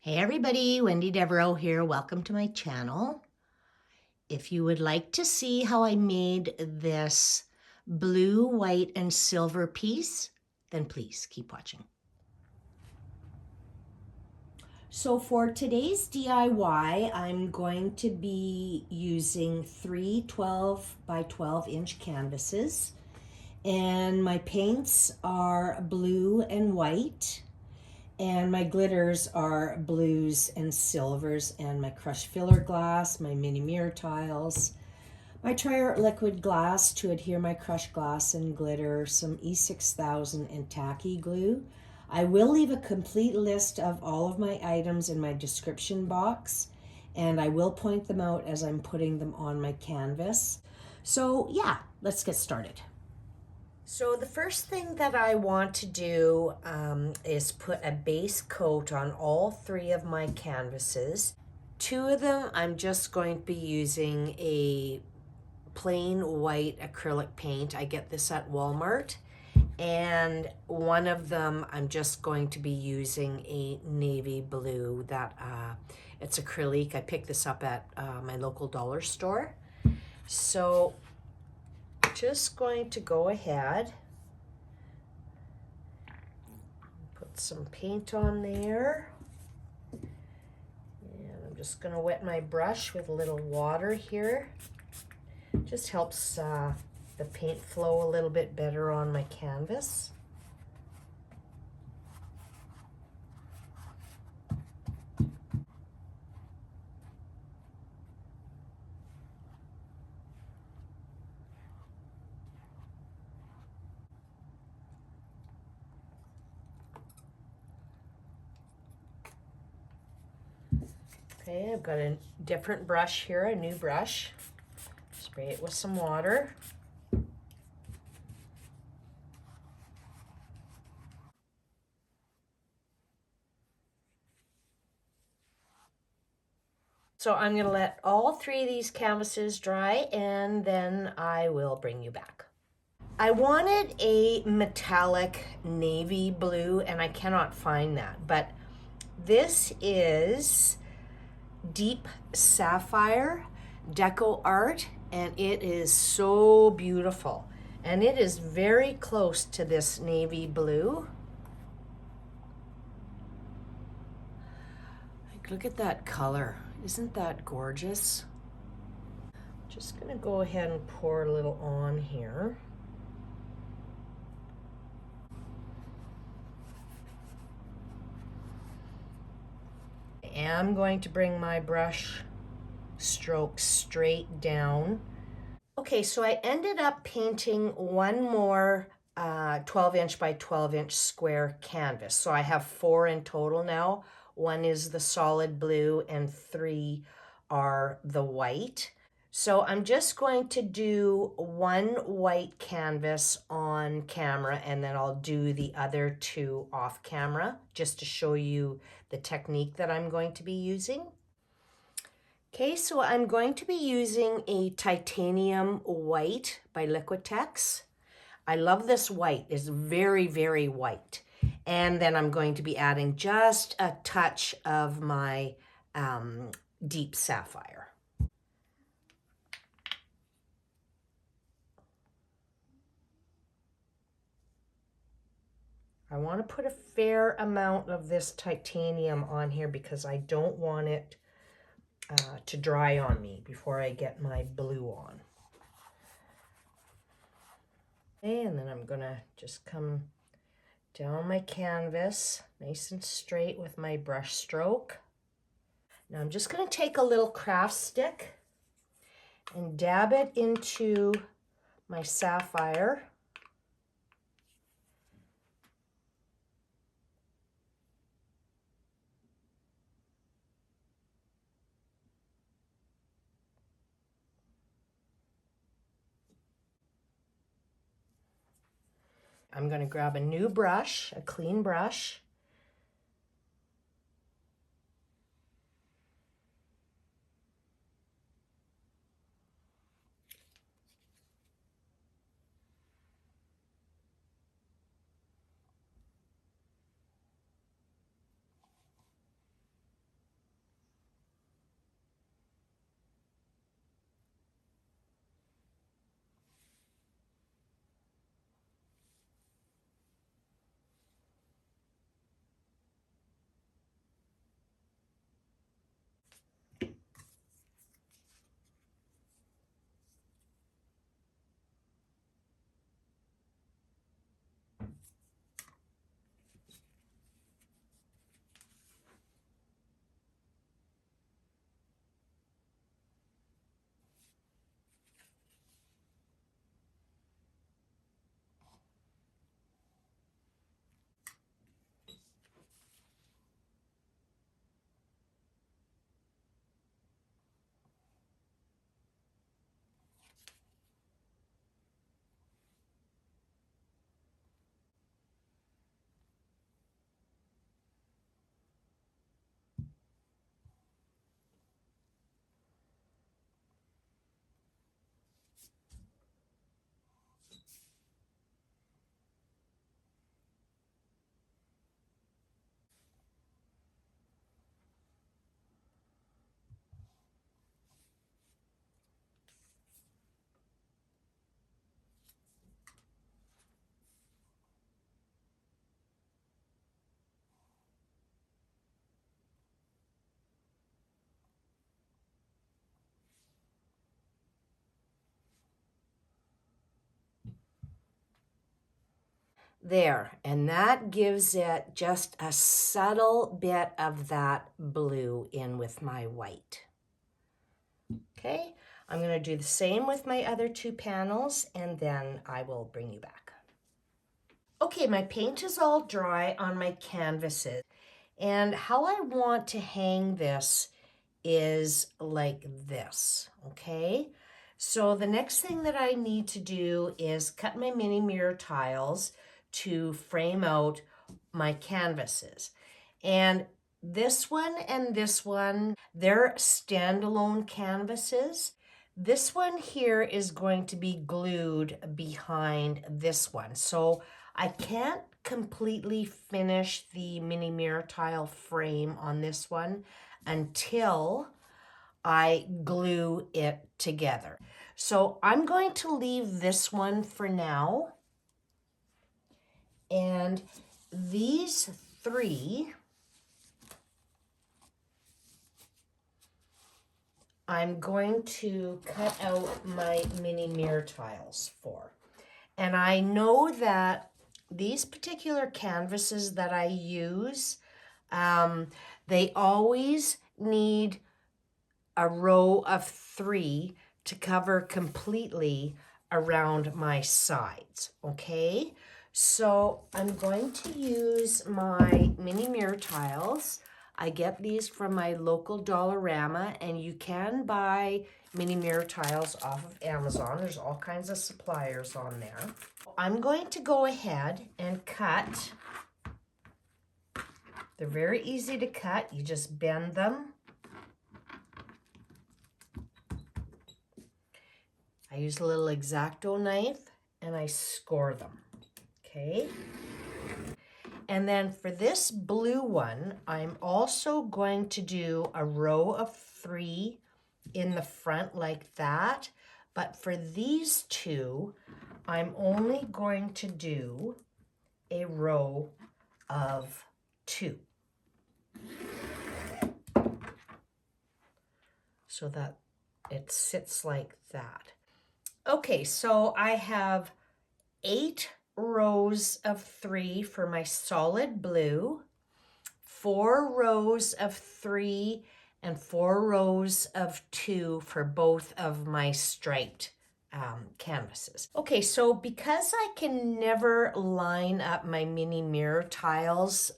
Hey everybody, Wendy Devereaux here. Welcome to my channel. If you would like to see how I made this blue, white, and silver piece, then please keep watching. So for today's DIY, I'm going to be using three 12 by 12 inch canvases. And my paints are blue and white. And my glitters are blues and silvers, and my crushed filler glass, my mini mirror tiles, my TriArt liquid glass to adhere my crushed glass and glitter, some E6000 and Tacky glue. I will leave a complete list of all of my items in my description box, and I will point them out as I'm putting them on my canvas. So yeah, let's get started. So the first thing that I want to do is put a base coat on all three of my canvases. Two of them I'm just going to be using a plain white acrylic paint. I get this at Walmart. And one of them I'm just going to be using a navy blue that it's Acrylique. I picked this up at my local dollar store. So just going to go ahead, put some paint on there, and I'm just going to wet my brush with a little water here. Just helps the paint flow a little bit better on my canvas. Okay, I've got a different brush here, a new brush. Spray it with some water. So I'm going to let all three of these canvases dry, and then I will bring you back. I wanted a metallic navy blue, and I cannot find that, but this is Deep Sapphire DecoArt, and it is so beautiful. And it is very close to this navy blue. Like, look at that color. Isn't that gorgeous? Just gonna go ahead and pour a little on here. I am going to bring my brush stroke straight down. Okay, so I ended up painting one more 12 inch by 12 inch square canvas. So I have 4 in total now. One is the solid blue and 3 are the white. So I'm just going to do one white canvas on camera, and then I'll do the other 2 off camera just to show you the technique that I'm going to be using. Okay, so I'm going to be using a titanium white by Liquitex. I love this white. It's very, very white. And then I'm going to be adding just a touch of my deep sapphire. I want to put a fair amount of this titanium on here because I don't want it to dry on me before I get my blue on. Okay, and then I'm gonna just come down my canvas nice and straight with my brush stroke. Now I'm just gonna take a little craft stick and dab it into my sapphire. I'm going to grab a new brush, a clean brush. There, and that gives it just a subtle bit of that blue in with my white. Okay, I'm going to do the same with my other two panels, and then I will bring you back. Okay, my paint is all dry on my canvases, and how I want to hang this is like this, okay? So the next thing that I need to do is cut my mini mirror tiles to frame out my canvases. And this one and this one, they're standalone canvases. This one here is going to be glued behind this one. So I can't completely finish the mini mirror tile frame on this one until I glue it together. So I'm going to leave this one for now. And these three, I'm going to cut out my mini mirror tiles for. And I know that these particular canvases that I use, they always need a row of 3 to cover completely around my sides, okay? So I'm going to use my mini mirror tiles. I get these from my local Dollarama, and you can buy mini mirror tiles off of Amazon. There's all kinds of suppliers on there. I'm going to go ahead and cut. They're very easy to cut. You just bend them. I use a little X-Acto knife and I score them, okay? And then for this blue one, I'm also going to do a row of 3 in the front like that. But for these two, I'm only going to do a row of 2. So that it sits like that. Okay, so I have 8 rows of 3 for my solid blue, 4 rows of 3, and 4 rows of 2 for both of my striped canvases. Okay, so because I can never line up my mini mirror tiles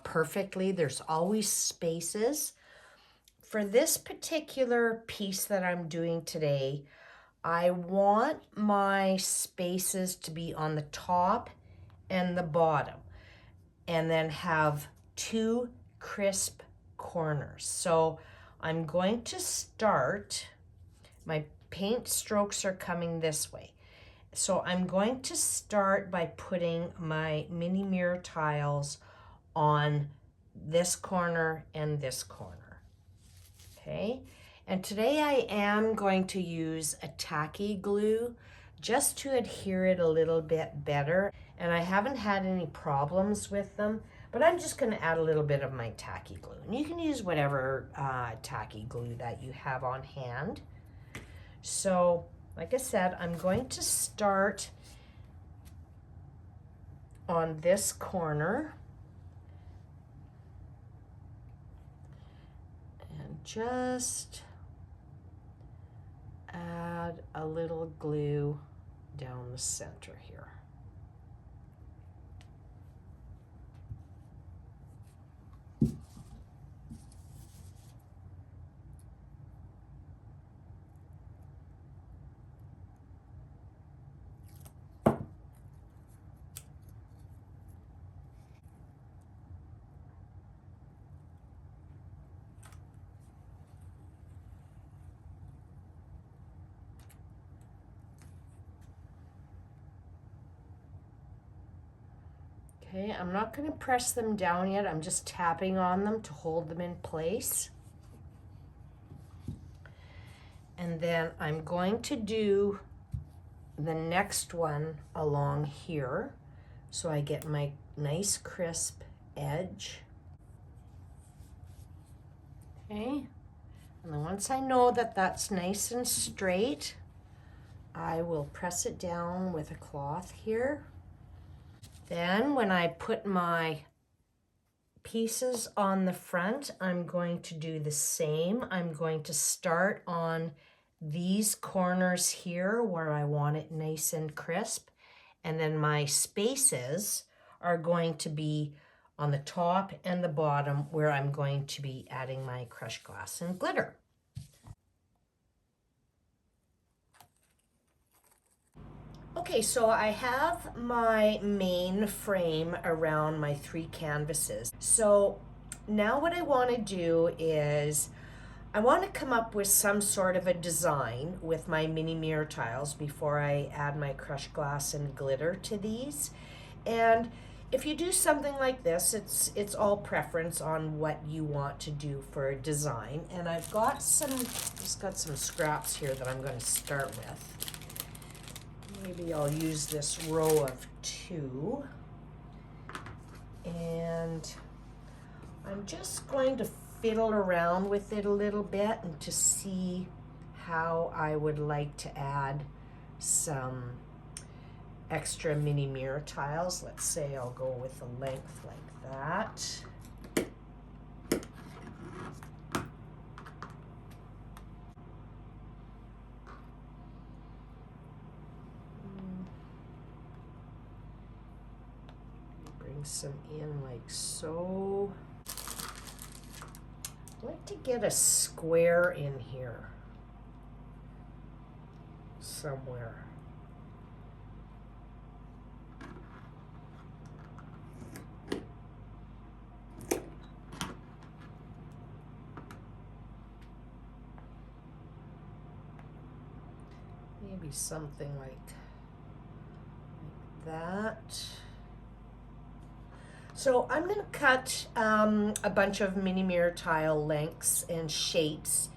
perfectly, there's always spaces. For this particular piece that I'm doing today, I want my spaces to be on the top and the bottom, and then have 2 crisp corners. So I'm going to start, my paint strokes are coming this way. So I'm going to start by putting my mini mirror tiles on this corner and this corner, okay? And today I am going to use a tacky glue just to adhere it a little bit better. And I haven't had any problems with them, but I'm just going to add a little bit of my tacky glue. And you can use whatever tacky glue that you have on hand. So, like I said, I'm going to start on this corner and just add a little glue down the center here. Okay, I'm not going to press them down yet. I'm just tapping on them to hold them in place. And then I'm going to do the next one along here so I get my nice crisp edge. Okay, and then once I know that that's nice and straight, I will press it down with a cloth here. Then when I put my pieces on the front, I'm going to do the same. I'm going to start on these corners here where I want it nice and crisp. And then my spaces are going to be on the top and the bottom where I'm going to be adding my crushed glass and glitter. Okay, so I have my main frame around my 3 canvases. So now what I want to do is I want to come up with some sort of a design with my mini mirror tiles before I add my crushed glass and glitter to these. And if you do something like this, it's all preference on what you want to do for a design. And I've got some scraps here that I'm going to start with. Maybe I'll use this row of 2. And I'm just going to fiddle around with it a little bit and to see how I would like to add some extra mini mirror tiles. Let's say I'll go with a length like that. Bring some in like so. I'd like to get a square in here somewhere. Maybe something like that. So I'm going to cut a bunch of mini mirror tile lengths and shapes.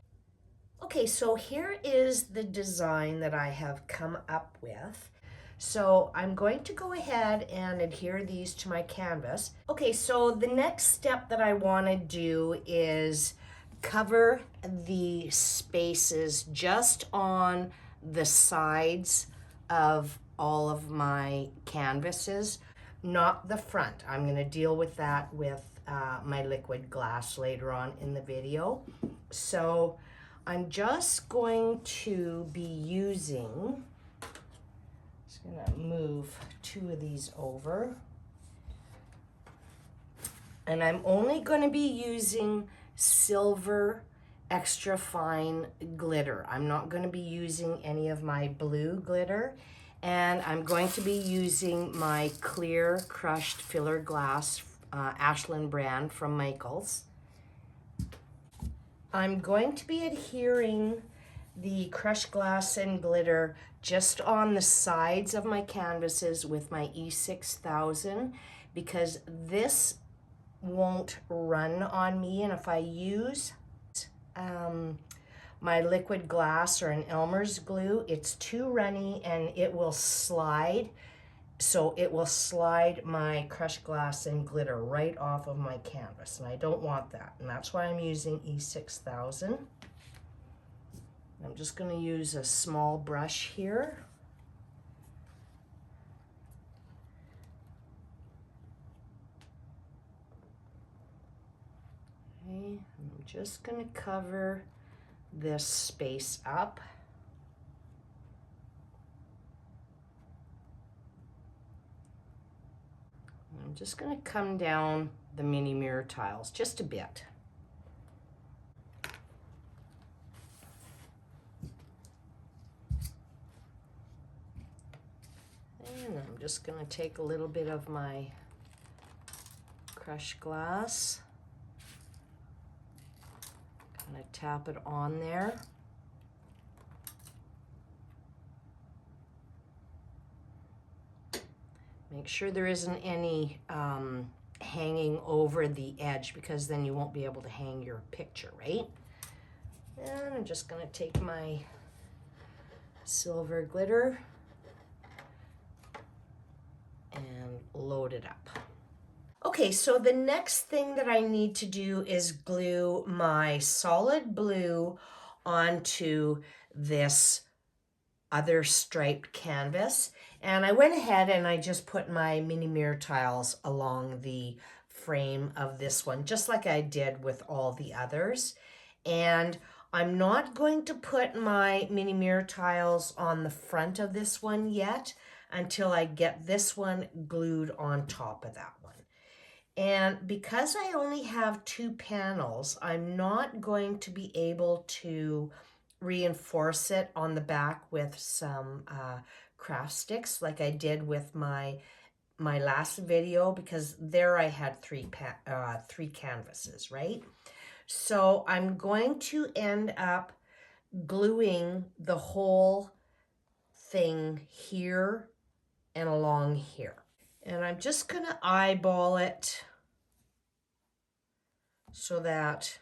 Okay, so here is the design that I have come up with. So I'm going to go ahead and adhere these to my canvas. Okay, so the next step that I want to do is cover the spaces just on the sides of all of my canvases, not the front. I'm going to deal with that with my liquid glass later on in the video. So I'm just going to be using, just going to move 2 of these over. And I'm only going to be using silver extra fine glitter. I'm not going to be using any of my blue glitter. And I'm going to be using my clear crushed filler glass Ashland brand from Michaels. I'm going to be adhering the crushed glass and glitter just on the sides of my canvases with my E6000 because this won't run on me, and if I use my liquid glass or an Elmer's glue, it's too runny and it will slide. So it will slide my crushed glass and glitter right off of my canvas, and I don't want that. And that's why I'm using E6000. I'm just going to use a small brush here. Okay, I'm just going to cover this space up. I'm just going to come down the mini mirror tiles just a bit. And I'm just going to take a little bit of my crushed glass, kind of tap it on there. Make sure there isn't any hanging over the edge, because then you won't be able to hang your picture, right? And I'm just going to take my silver glitter and load it up. Okay, so the next thing that I need to do is glue my solid blue onto this other striped canvas. And I went ahead and I just put my mini mirror tiles along the frame of this one, just like I did with all the others. And I'm not going to put my mini mirror tiles on the front of this one yet until I get this one glued on top of that one. And because I only have 2 panels, I'm not going to be able to reinforce it on the back with some craft sticks like I did with my last video, because there I had 3 canvases, right? So I'm going to end up gluing the whole thing here and along here. And I'm just going to eyeball it so that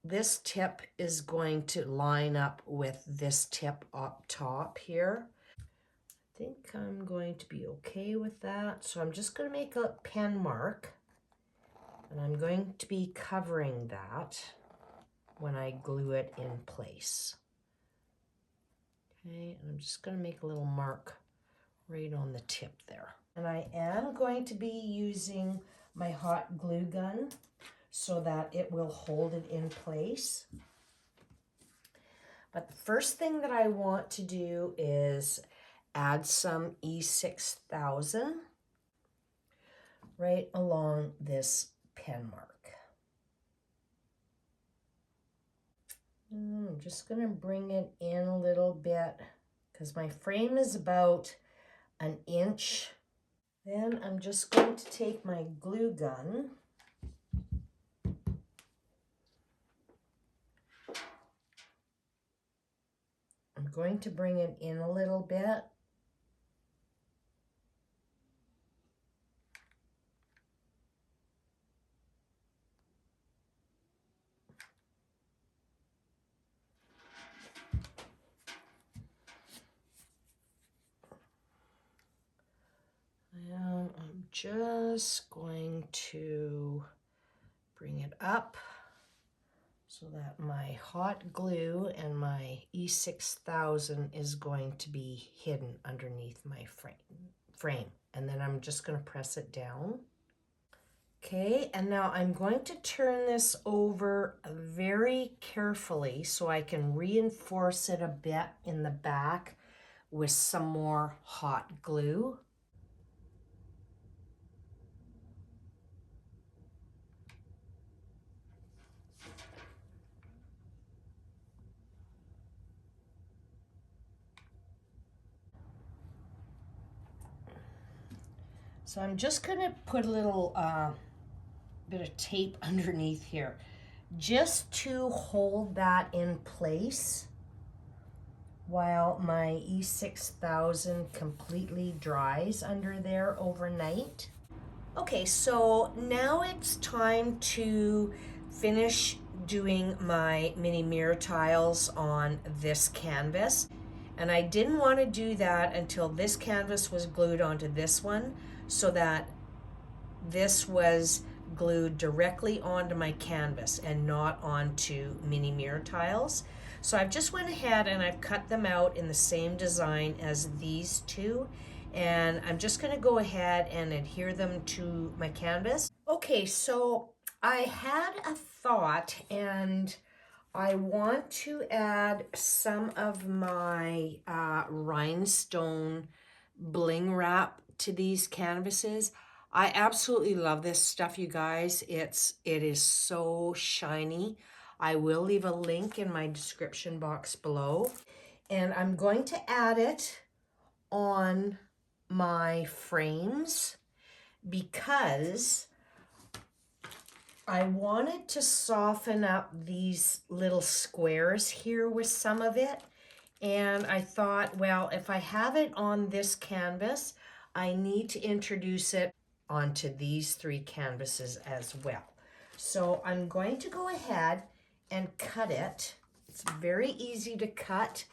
this tip is going to line up with this tip up top here. I think I'm going to be okay with that. So I'm just going to make a pen mark, and I'm going to be covering that when I glue it in place. Okay, and I'm just going to make a little mark right on the tip there. And I am going to be using my hot glue gun so that it will hold it in place. But the first thing that I want to do is add some E6000 right along this pen mark. And I'm just going to bring it in a little bit because my frame is about 1 inch. Then I'm just going to take my glue gun I'm going to bring it in a little bit. And I'm just going to bring it up so that my hot glue and my E6000 is going to be hidden underneath my frame. And then I'm just going to press it down. Okay, and now I'm going to turn this over very carefully so I can reinforce it a bit in the back with some more hot glue. So I'm just going to put a little bit of tape underneath here just to hold that in place while my E6000 completely dries under there overnight. Okay, so now it's time to finish doing my mini mirror tiles on this canvas. And I didn't want to do that until this canvas was glued onto this one, so that this was glued directly onto my canvas and not onto mini mirror tiles. So I've just went ahead and I've cut them out in the same design as these two, and I'm just going to go ahead and adhere them to my canvas. Okay, so I had a thought, and I want to add some of my rhinestone bling wrap to these canvases. I absolutely love this stuff, you guys. It is so shiny. I will leave a link in my description box below. And I'm going to add it on my frames because I wanted to soften up these little squares here with some of it. And I thought, well, if I have it on this canvas, I need to introduce it onto these 3 canvases as well. So I'm going to go ahead and cut it. It's very easy to cut,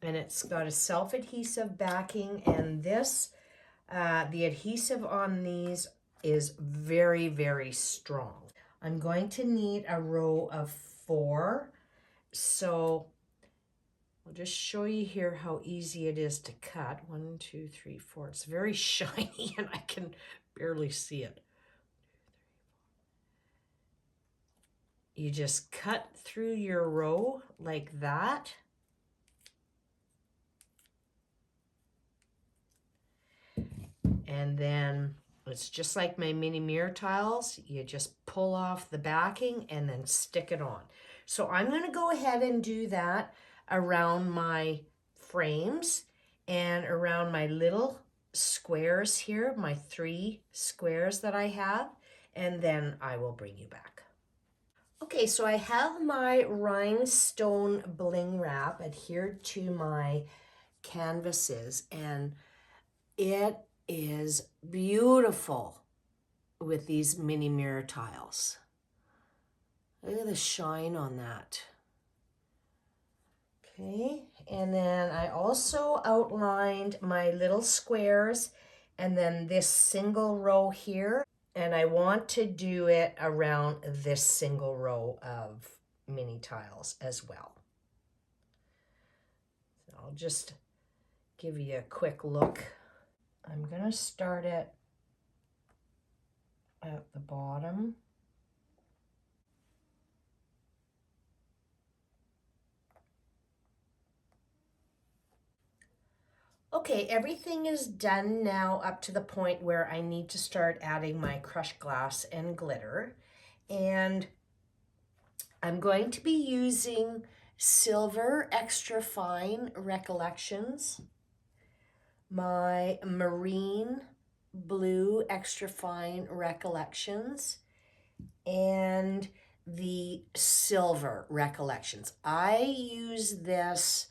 and it's got a self-adhesive backing, and this, the adhesive on these is very, very strong. I'm going to need a row of 4. So I'll just show you here how easy it is to cut. 1, 2, 3, 4. It's very shiny and I can barely see it. You just cut through your row like that. And then it's just like my mini mirror tiles. You just pull off the backing and then stick it on. So I'm going to go ahead and do that around my frames and around my little squares here, my 3 squares that I have, and then I will bring you back. Okay, so I have my rhinestone bling wrap adhered to my canvases, and it is beautiful with these mini mirror tiles. Look at the shine on that. Okay, and then I also outlined my little squares and then this single row here. And I want to do it around this single row of mini tiles as well. So I'll just give you a quick look. I'm going to start it at the bottom. Okay, everything is done now up to the point where I need to start adding my crushed glass and glitter. And I'm going to be using silver extra fine Recollections, my marine blue extra fine Recollections, and the silver Recollections. I use this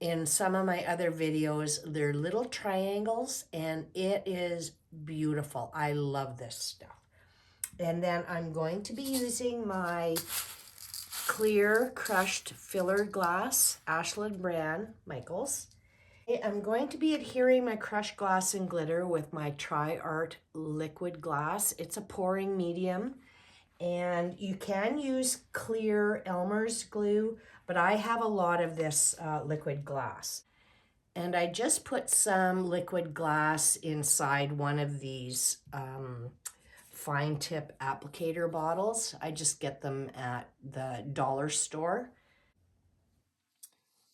in some of my other videos. They're little triangles and it is beautiful. I love this stuff. And then I'm going to be using my clear crushed filler glass, Ashland brand, Michaels. I'm going to be adhering my crushed glass and glitter with my DecoArt liquid glass. It's a pouring medium, and you can use clear Elmer's glue, but I have a lot of this liquid glass. And I just put some liquid glass inside one of these fine tip applicator bottles. I just get them at the dollar store.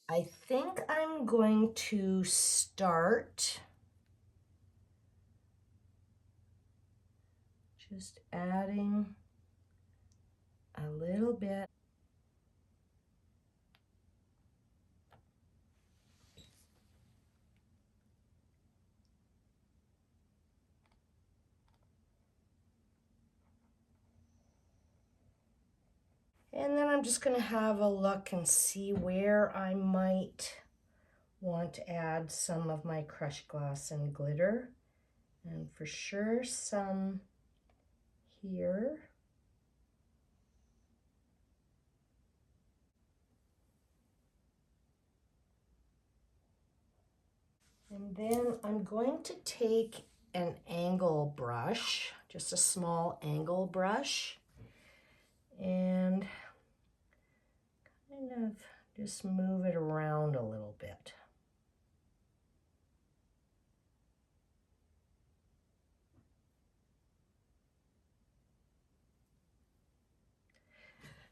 I think I'm going to start just adding a little bit. And then I'm just going to have a look and see where I might want to add some of my crushed glass and glitter. And for sure some here. And then I'm going to take an angle brush, just a small angle brush, and kind of just move it around a little bit.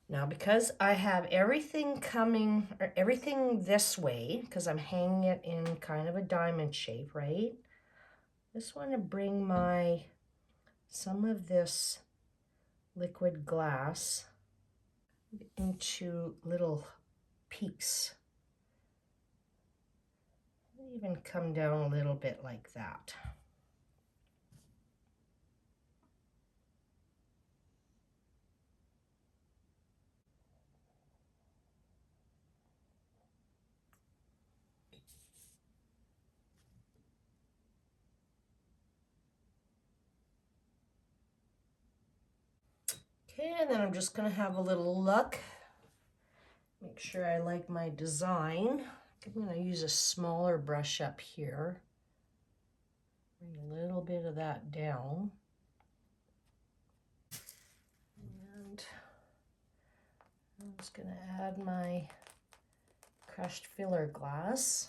Now, because I have everything coming, or everything this way, because I'm hanging it in kind of a diamond shape, right? Just want to bring some of this liquid glass into little peaks. Even come down a little bit like that. Okay, and then I'm just going to have a little look. Make sure I like my design. I'm going to use a smaller brush up here. Bring a little bit of that down. And I'm just going to add my crushed filler glass.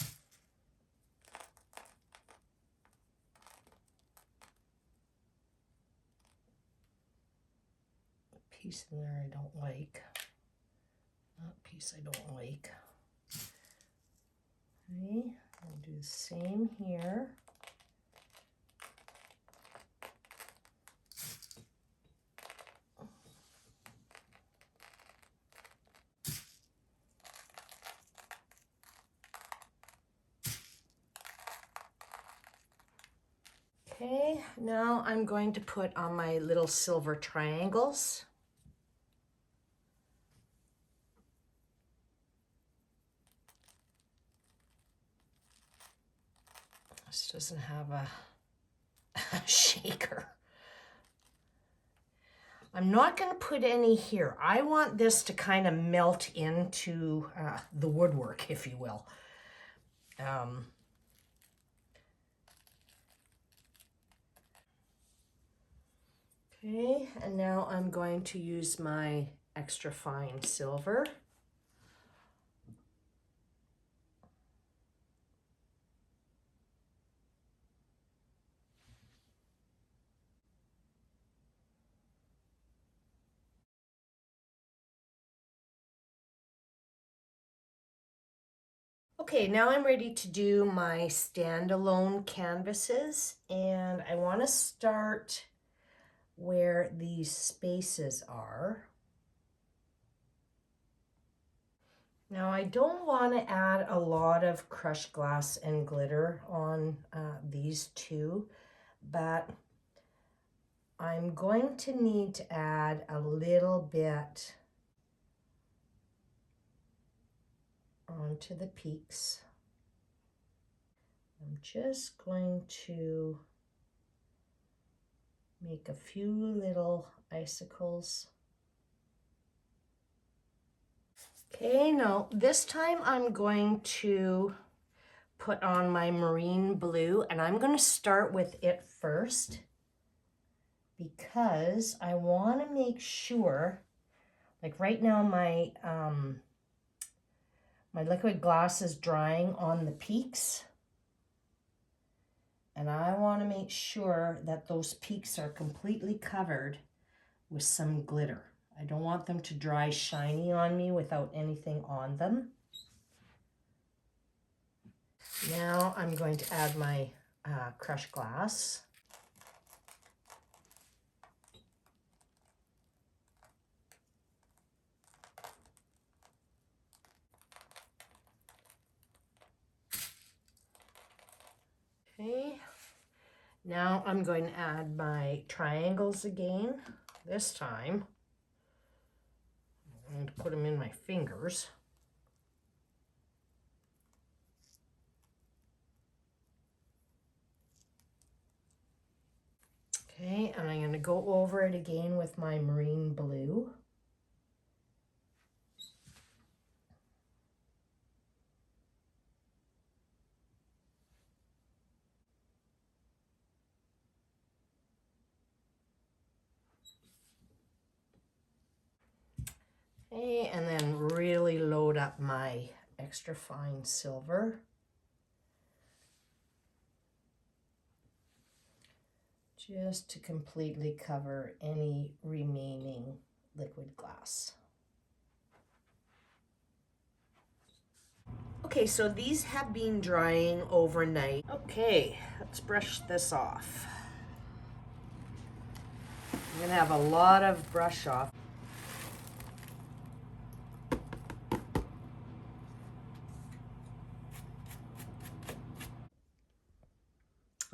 A piece in there I don't like. That piece I don't like. Okay, I'll do the same here. Okay, now I'm going to put on my little silver triangles. This doesn't have a shaker. I'm not going to put any here. I want this to kind of melt into the woodwork, if you will. Okay, and now I'm going to use my extra fine silver. Okay, now I'm ready to do my standalone canvases, and I want to start where these spaces are. Now I don't want to add a lot of crushed glass and glitter on these two, but I'm going to need to add a little bit onto the peaks. I'm just going to make a few little icicles. Okay, now this time I'm going to put on my marine blue, and I'm going to start with it first because I want to make sure, like right now my my liquid glass is drying on the peaks, and I want to make sure that those peaks are completely covered with some glitter. I don't want them to dry shiny on me without anything on them. Now I'm going to add my crushed glass. Okay, now I'm going to add my triangles again. This time, I'm going to put them in my fingers. Okay, and I'm going to go over it again with my marine blue. Okay, and then really load up my extra fine silver. Just to completely cover any remaining liquid glass. Okay, so these have been drying overnight. Okay, let's brush this off. I'm gonna have a lot of brush off.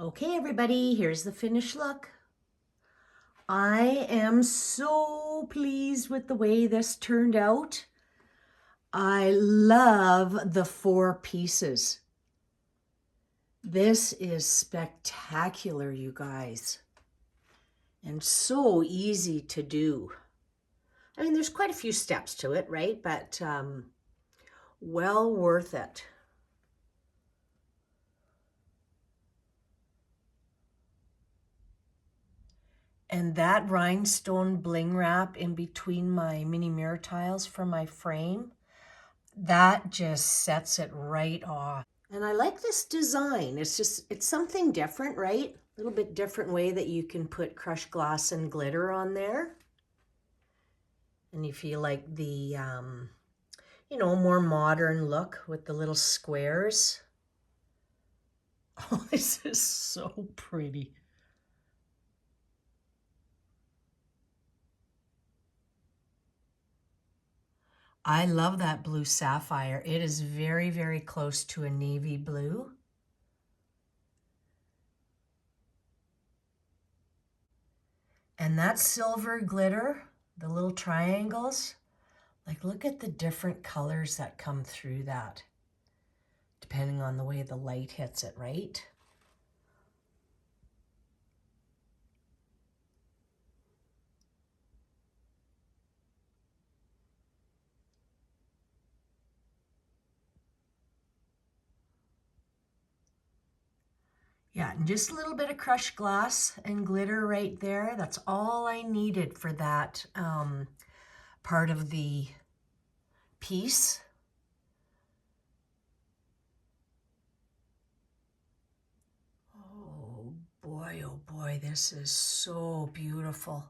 Okay, everybody, here's the finished look. I am so pleased with the way this turned out. I love the 4 pieces. This is spectacular, you guys, and so easy to do. I mean, there's quite a few steps to it, right? But well worth it. And that rhinestone bling wrap in between my mini mirror tiles for my frame, that just sets it right off. And I like this design. It's something different, right? A little bit different way that you can put crushed glass and glitter on there. And you feel like the, more modern look with the little squares. Oh, this is so pretty. I love that blue sapphire. It is very, very close to a navy blue. And that silver glitter, the little triangles, like look at the different colors that come through that, depending on the way the light hits it, right? Yeah, and just a little bit of crushed glass and glitter right there. That's all I needed for that part of the piece. Oh boy, this is so beautiful.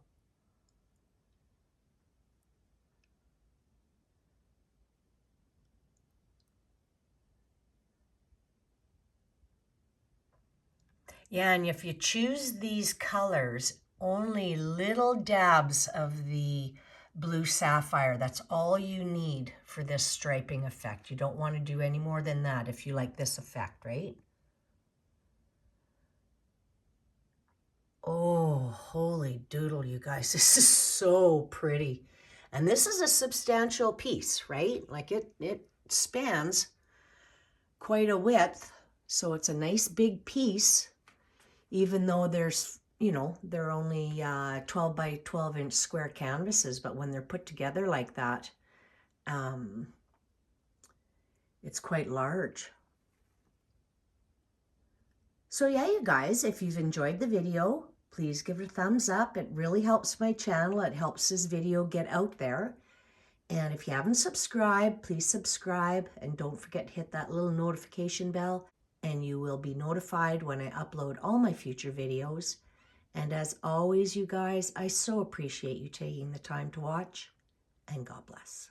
Yeah, and if you choose these colors, only little dabs of the blue sapphire, that's all you need for this striping effect. You don't want to do any more than that if you like this effect, right? Oh, holy doodle, you guys. This is so pretty. And this is a substantial piece, right? Like it spans quite a width. So it's a nice big piece, even though they're only 12 by 12 inch square canvases. But when they're put together like that, it's quite large. So yeah, you guys, if you've enjoyed the video, please give it a thumbs up. It really helps my channel. It helps this video get out there. And if you haven't subscribed, please subscribe. And don't forget to hit that little notification bell. And you will be notified when I upload all my future videos. And as always, you guys, I so appreciate you taking the time to watch. And God bless.